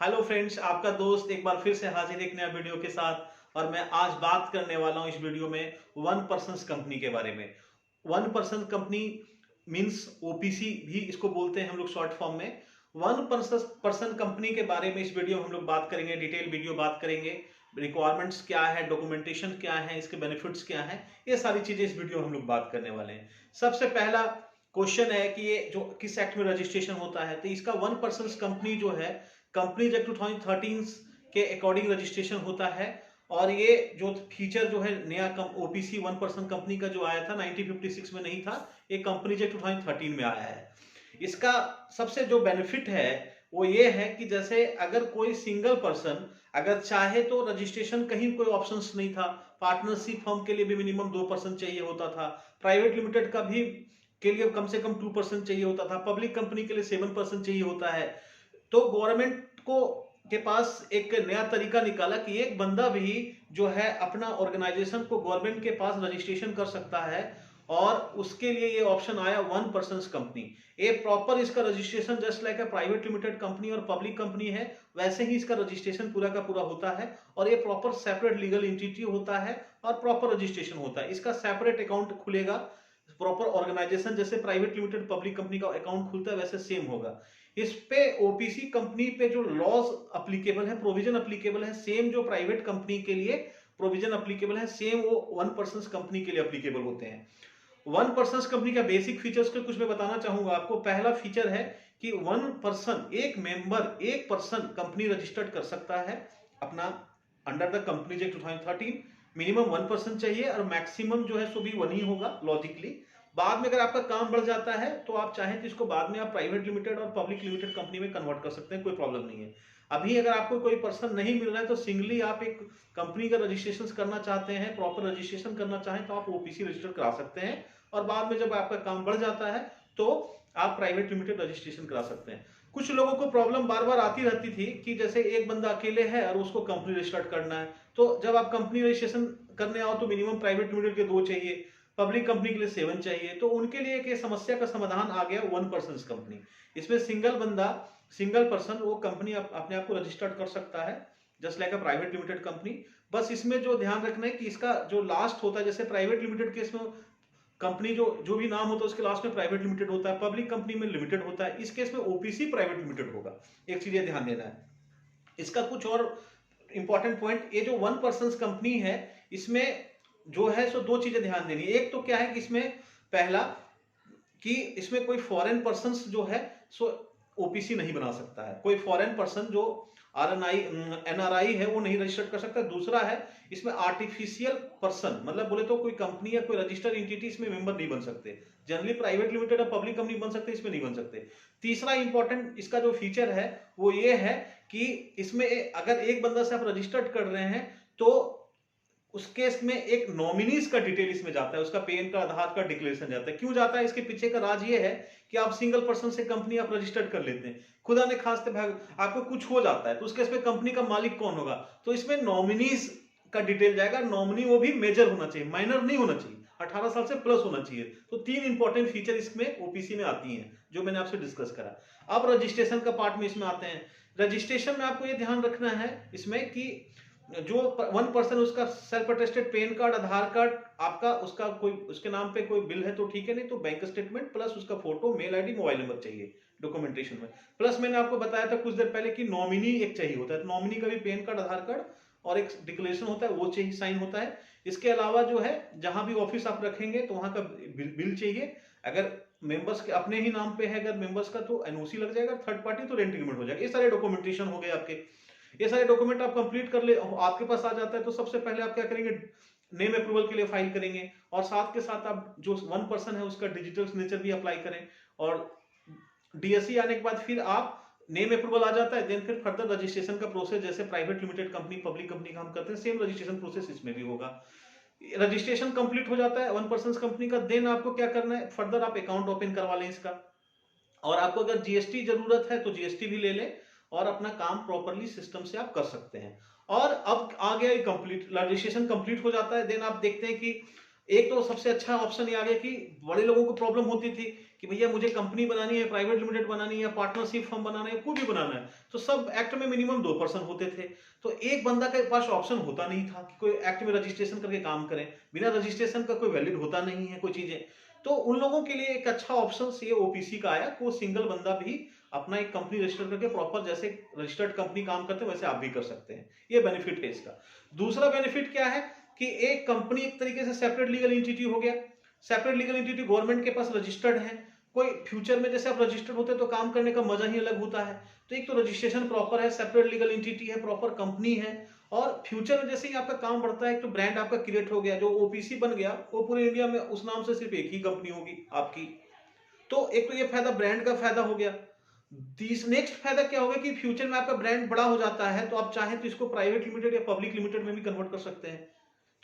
Hello friends, आपका दोस्त एक बार फिर से हाजिर एक नया वीडियो के साथ। और मैं आज बात करने वाला हूं इस वीडियो में वन पर्सन कंपनी के बारे में। One person company means OPC भी इसको बोलते हैं हम लोग शॉर्ट फॉर्म में। वन पर्सन कंपनी के बारे में इस वीडियो में हम लोग बात करेंगे, डिटेल वीडियो बात करेंगे। रिक्वायरमेंट्स क्या है, डॉक्यूमेंटेशन क्या है, इसके बेनिफिट्स क्या है, ये सारी चीजें इस वीडियो में हम लोग बात करने वाले हैं। सबसे पहला क्वेश्चन है कि ये जो किस एक्ट में रजिस्ट्रेशन होता है। तो इसका वन पर्सन कंपनी जो है कंपनीज एक्ट 2013 के अकॉर्डिंग रजिस्ट्रेशन होता है। और ये जो फीचर जो है नया ओपीसी वन पर्सन कंपनी का जो आया था 1956 में नहीं था, ये कंपनीज एक्ट 2013 में आया है। इसका सबसे जो बेनिफिट है वो ये है कि जैसे अगर कोई सिंगल पर्सन अगर चाहे तो रजिस्ट्रेशन कहीं कोई ऑप्शंस नहीं था। पार्टनरशिप फर्म के लिए भी मिनिमम 2% चाहिए होता था। प्राइवेट लिमिटेड का भी के लिए कम से कम 2% चाहिए होता था। पब्लिक कंपनी के लिए 7% चाहिए होता है। तो गवर्नमेंट को के पास एक नया तरीका निकाला कि एक बंदा भी जो है अपना ऑर्गेनाइजेशन को गवर्नमेंट के पास रजिस्ट्रेशन कर सकता है। और उसके लिए ये ऑप्शन आया वन पर्सन कंपनी। ये प्रॉपर इसका registration just like a private limited company और पब्लिक कंपनी है, वैसे ही इसका रजिस्ट्रेशन पूरा का पूरा होता है। और ये प्रॉपर सेपरेट लीगल एंटिटी होता है और प्रॉपर रजिस्ट्रेशन होता है। इसका सेपरेट अकाउंट खुलेगा, प्रॉपर ऑर्गेनाइजेशन जैसे प्राइवेट लिमिटेड पब्लिक कंपनी का अकाउंट खुलता है वैसे सेम होगा। इस पे ओपीसी कंपनी पे जो लॉज अप्लीकेबल है, प्रोविजन अप्लीकेबल है, सेम जो प्राइवेट कंपनी के लिए प्रोविजन अप्लीकेबल है, सेम वो वन पर्सन कंपनी के लिए अप्लीकेबल होते हैं। वन पर्सन कंपनी का बेसिक फीचर्स के कुछ मैं बताना चाहूंगा आपको। पहला फीचर है कि वन पर्सन, एक मेंबर, एक पर्सन कंपनी रजिस्टर्ड कर सकता है अपना under the companies act 2013। Minimum 1% चाहिए और मैक्सिमम जो है सो भी वन ही होगा लॉजिकली। बाद में अगर आपका काम बढ़ जाता है तो आप चाहें तो इसको बाद में आप प्राइवेट लिमिटेड और पब्लिक लिमिटेड कंपनी में कन्वर्ट कर सकते हैं, कोई प्रॉब्लम नहीं है। अभी अगर आपको कोई पर्सन नहीं मिल रहा है तो सिंगली आप एक कंपनी का रजिस्ट्रेशन करना चाहते हैं, प्रॉपर रजिस्ट्रेशन करना चाहें तो आप ओपीसी रजिस्टर करा सकते हैं। और बाद में जब आपका काम बढ़ जाता है तो आप प्राइवेट लिमिटेड रजिस्ट्रेशन करा सकते हैं। कुछ लोगों को प्रॉब्लम बार बार आती रहती थी कि जैसे एक बंदा अकेले है और उसको कंपनी रजिस्टर्ड करना है। तो जब आप कंपनी रजिस्ट्रेशन करने आओ तो मिनिमम प्राइवेट लिमिटेड के 2 चाहिए, पब्लिक कंपनी के लिए 7 चाहिए। तो उनके लिए एक समस्या का समाधान आ गया वन पर्सन कंपनी। इसमें सिंगल बंदा, सिंगल पर्सन वो कंपनी अपने आप को रजिस्टर्ड कर सकता है just like a private limited company. बस इसमें जो ध्यान रखना है कि इसका जो लास्ट होता है, जैसे प्राइवेट लिमिटेड केस में कंपनी जो जो भी नाम होता है उसके लास्ट में प्राइवेट लिमिटेड होता है, पब्लिक कंपनी में लिमिटेड होता है। इस केस में ओपीसी प्राइवेट लिमिटेड होगा। एक चीज ध्यान देना है। इसका कुछ और इंपॉर्टेंट पॉइंट, ये जो वन पर्सन कंपनी है इसमें जो है सो 2 चीजें ध्यान देनी है। एक तो क्या है कि इसमें पहला कि इसमें कोई फॉरेन पर्सन जो है सो ओपीसी नहीं बना सकता है। कोई फॉरेन पर्सन जो आरएनआई एनआरआई है वो नहीं रजिस्टर्ड कर सकता। दूसरा है इसमें आर्टिफिशियल पर्सन, मतलब बोले तो कोई कंपनी या कोई रजिस्टर्ड एंटिटी इसमें मेंबर नहीं बन सकते। जनरली प्राइवेट लिमिटेड और पब्लिक कंपनी बन सकते, इसमें नहीं बन सकते। तीसरा इंपॉर्टेंट इसका जो फीचर है वो ये है कि इसमें अगर एक बंदा से आप रजिस्टर्ड कर रहे हैं तो उस केस में एक नॉमिनीज का डिटेल इसमें जाता है, उसका पेन का आधार का डिक्लेरेशन जाता है। क्यों जाता है, इसके पीछे का राज ये है कि आप सिंगल पर्सन से कंपनी आप रजिस्टर्ड कर लेते हैं, खुदा ने खास्ते भाग आपको कुछ हो जाता है तो उस केस में कंपनी का मालिक कौन होगा, तो इसमें नॉमिनीज का डिटेल जाएगा। नॉमिनी वो भी मेजर होना चाहिए, माइनर नहीं होना चाहिए, 18 साल से प्लस होना चाहिए। तो 3 इंपॉर्टेंट फीचर इसमें ओपीसी में आती हैं जो मैंने आपसे डिस्कस करा। अब रजिस्ट्रेशन का पार्ट में इसमें आते हैं। रजिस्ट्रेशन में आपको ये ध्यान रखना है इसमें कि जो वन पर्सन, उसका सेल्फ अटेस्टेड पेन कार्ड, आधार कार्ड, आपका उसका कोई उसके नाम पे कोई बिल है तो ठीक है, नहीं तो बैंक स्टेटमेंट प्लस उसका photo, mail ID, mobile number चाहिए डॉक्यूमेंटेशन में। प्लस मैंने आपको बताया था कुछ देर पहले कि नॉमिनी एक चाहिए होता है, तो नॉमिनी का भी पेन कार्ड, आधार कार्ड और एक डिक्लेरेशन होता है वो चाहिए, साइन होता है। इसके अलावा जो है जहां भी ऑफिस आप रखेंगे तो वहां का बिल चाहिए। अगर मेंबर्स के अपने ही नाम पे है अगर मेंबर्स का तो एनओसी लग जाएगा, थर्ड पार्टी तो रेंट एग्रीमेंट हो जाएगा। ये सारे डॉक्यूमेंटेशन हो गए आपके। ये सारे डॉक्यूमेंट आप कंप्लीट कर ले, आपके पास आ जाता है तो सबसे पहले आप क्या करेंगे, नेम अप्रूवल के लिए फाइल करेंगे। और साथ के साथ आप जो वन पर्सन है उसका डिजिटल सिग्नेचर भी अप्लाई करें। और डीएससी आने के बाद फिर आप नेम अप्रूवल आ जाता है, देन फिर फर्दर रजिस्ट्रेशन का प्रोसेस जैसे private limited company public company का हम करते हैं, सेम रजिस्ट्रेशन प्रोसेस इसमें भी होगा। रजिस्ट्रेशन कंप्लीट हो जाता है वन पर्सन कंपनी का, देन आपको क्या करना है, फर्दर आप अकाउंट ओपन करवा लें इसका। और आपको अगर जीएसटी जरूरत है तो जीएसटी भी ले लें और अपना काम प्रॉपरली सिस्टम से आप कर सकते हैं। और अब आ गया कंप्लीट रजिस्ट्रेशन कंप्लीट हो जाता है। देन आप देखते हैं कि एक तो सबसे अच्छा ऑप्शन ये आ गया कि बड़े लोगों को प्रॉब्लम होती थी कि भैया मुझे कंपनी बनानी है, प्राइवेट लिमिटेड बनानी है, पार्टनरशिप फर्म बनाना है, कोई भी बनाना है, तो सब एक्ट में मिनिमम 2% होते थे। तो एक बंदा के पास ऑप्शन होता नहीं था कि कोई एक्ट में रजिस्ट्रेशन करके काम करे। बिना रजिस्ट्रेशन का कोई वैलिड होता नहीं है कोई चीजें। तो उन लोगों के लिए एक अच्छा ऑप्शन ये ओपीसी का आया, को सिंगल बंदा भी अपना एक कंपनी रजिस्टर करके प्रॉपर जैसे रजिस्टर्ड कंपनी काम करते हैं वैसे आप भी कर सकते हैं। ये बेनिफिट है इसका। दूसरा बेनिफिट क्या है कि एक कंपनी एक तरीके से सेपरेट लीगल एंटिटी हो गया। सेपरेट लीगल एंटिटी गवर्नमेंट के पास रजिस्टर्ड है। कोई फ्यूचर में जैसे आप रजिस्टर्ड होते हैं तो काम करने का मजा ही अलग होता है। तो एक तो रजिस्ट्रेशन प्रॉपर है, सेपरेट लीगल एंटिटी है, प्रॉपर कंपनी है, और फ्यूचर में जैसे ही आपका काम बढ़ता है एक तो ब्रांड आपका क्रिएट हो गया। जो ओपीसी बन गया वो पूरे इंडिया में उस नाम से सिर्फ एक ही कंपनी होगी आपकी। तो एक तो ये फायदा ब्रांड का फायदा हो गया। नेक्स्ट फायदा क्या होगा कि फ्यूचर में आपका ब्रांड बड़ा हो जाता है तो आप चाहें तो इसको प्राइवेट लिमिटेड या पब्लिक लिमिटेड में भी कन्वर्ट कर सकते हैं।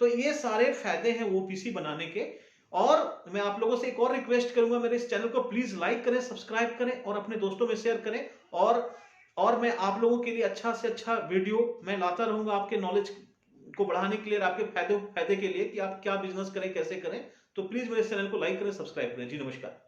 तो ये सारे फायदे हैं ओपीसी बनाने के। और मैं आप लोगों से एक और रिक्वेस्ट करूंगा, मेरे इस चैनल को प्लीज लाइक करें, सब्सक्राइब करें और अपने दोस्तों में शेयर करें। और मैं आप लोगों के लिए अच्छा से अच्छा वीडियो मैं लाता रहूंगा आपके नॉलेज को बढ़ाने के लिए और आपके फायदे के लिए कि आप क्या बिजनेस करें, कैसे करें। तो प्लीज मेरे चैनल को लाइक करें, सब्सक्राइब करें। जी नमस्कार।